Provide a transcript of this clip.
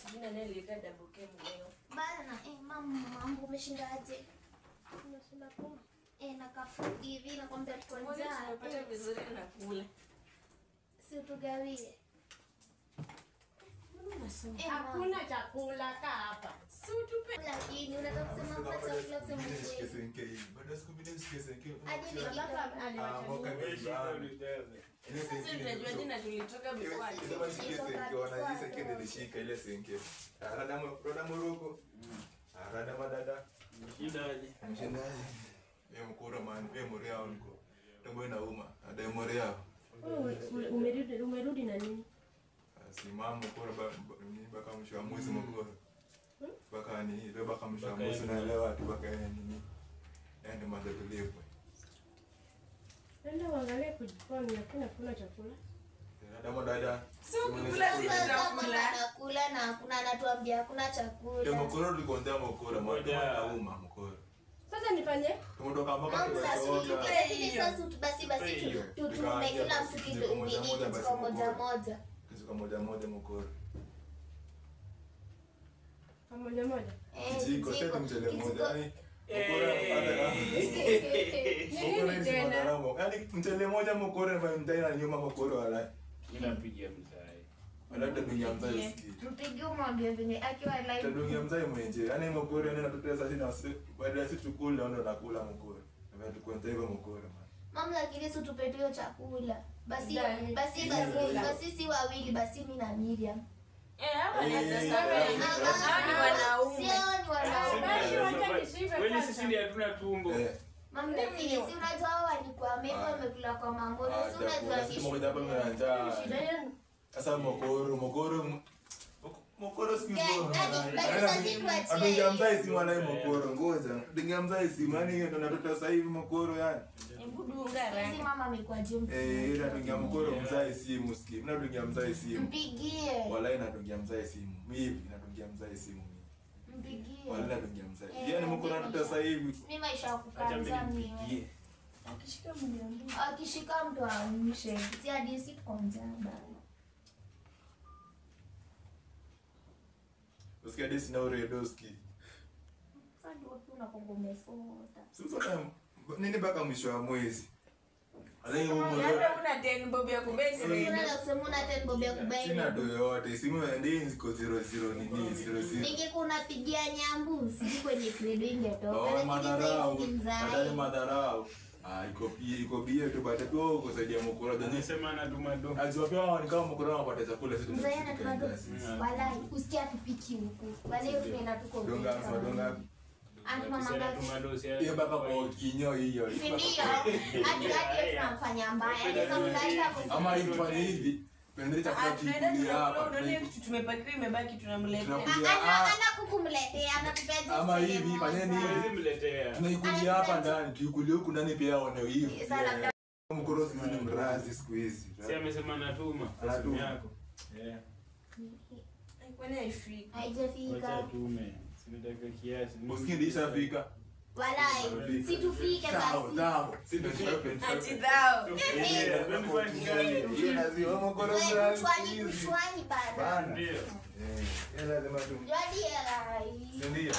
sijina nileta double cam leo. Bana mambo umeshindaje? Unashinda kama na kafuti hivi na kwambia kwanza. Tunapata vizuri na kula. Si utugawie. Hakuna chakula hapa. Si utupe. Lakini unataka kusema kwa chakula kusema SNK. Baada siku mbili SNK. Hadi Sisi tunajua jina tulitoka before. Sema SNK wana SNK nilishika ile SNK. Rada moroko. Rada madada. Mshindaje? Mkura man, morea niko. Tambo inauma. Ada morea. Umerudi na nini? Si mama mkura baka mwisho wa mwezi mkura. Baka ni leo baka mwisho wa mwezi naelewa tu baka nini. Ndio mada tulipo. Nenda uangalie kujikoni hakuna kula chakula. Dada. Si ukikula si tutakula. Kula na hakuna anatuambia hakuna chakula. Ndio mkura tulikontea mkura mwana mkura. Sasa nifanye? Tumondoka mpaka Sasa basi tutume kila mtu kitu moja moja. Kizuka moja mkura. Moja. Jiko tena mchele moja. Yaani mchele moja mkura na mtaina nyuma mkura wala. Ninapigia mzai. Wala tadungia mzai usikie. Tupige mwambie venye akiwa live. Tadungia mzai mwenje. Yaani mkura nenda tutesa sina baada ya siku kula ndo nakula mkura. Na tukwenda hivyo mkura. Mama lakini si tupetie chakula. Basi si wawili basi mimi na Miriam. Hapo naweza sasa. Hao ni wanaume. Sio wanaume. Wewe sisi ndio hatuna tumbo. Mama lakini si unajua hao walikuwa mimi wamekula kwa mambo. Si unajua kitu moja hapa mnaanza. Sasa mokoro siku hizo. Adungia mzai si mwana mokoro ngoja. Adungia mzai si mwana hiyo ndo natoto sasa hivi mokoro yani. Mbudunga rangi. si mama amekuwa jumbe. Adungia mokoro mzai si muski. Mnadungia mzai si. Mpigie. Wala inadungia mzai si. Mimi inadungia mzai si. Mpigie. Wala inadungia mzai. Yaani mokoro natoto sasa hivi. Mimi maisha kukaanza mimi. Akishika mtu amshe. Si hadi si tukonja baba. Usikia desi na uredoski. Sasa ndio unakongo umefuata. Sasa nini baka mwisho wa mwezi? Alaini Labda una 10 bob ya kubesi. Unataka kusema una 10 bob ya kubaini. Sina do yote. Simu ndio ziko 00 nini 00. Ningekuwa unapigia nyambu si kwenye credo ingetoka. Oh, madharau. Madai madharau. Iko bia tu bado tu kusaidia mkora jana. Anasema anatuma do. Ajua pia ni kama mkora anapata chakula sisi. Mzee anatuma wala usikia tupiki huko. Wale tunaenda tuko. Donga. Ani mama ngapi? Hiyo baka kwa kinyo hiyo. Ndio. Hadi tunamfanya mbaya. Ndio mnaita kwa. Ama ifanye hivi. Pendele chakula kingine hapa. Tumepakiwa imebaki tunamletea. Ana kukumletea anatupea. Ama hivi fanyeni hivi. Mletea. Tunaikulia hapa ndani, tuikulie huku ndani pia aone hivi. Mkoro sisi ni mrazi siku hizi. Si amesema anatuma. Simu yako. Kwani haifiki. Haijafika. Acha tume. Sinataka kiasi. Usikindi ishafika. Walai. Si tufike basi. Dao. Si ndio shaka. Ati dhao. Hiyo lazima mkoro mrazi. Kuchwani bana. Bana. Ndio. Lazima tu. Jadi ya. Ndio.